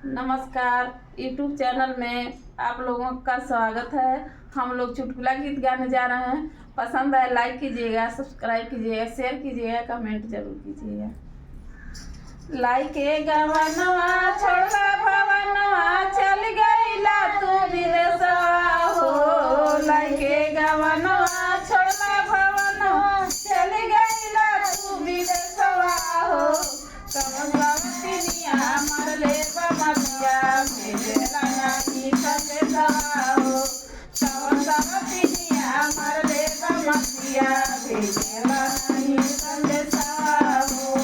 नमस्कार। YouTube channel में आप लोगों का स्वागत है। हम लोग चुटकुला गीत गाने जा रहे हैं। पसंद आए लाइक कीजिएगा, सब्सक्राइब कीजिएगा, शेयर कीजिएगा, कमेंट जरूर कीजिएगा। लाइके गवनवा छोड़वा भवनवा चल गईला तू विदेशवा हो। लाइके गवनवा छोड़वा भवनवा चल गईला तू विदेशवा हो। कवनवा मरले बमतिया भेजेला नहीं संदेशवा हो। कवनवा मरले बमतिया भेजेला नहीं संदेशवा हो।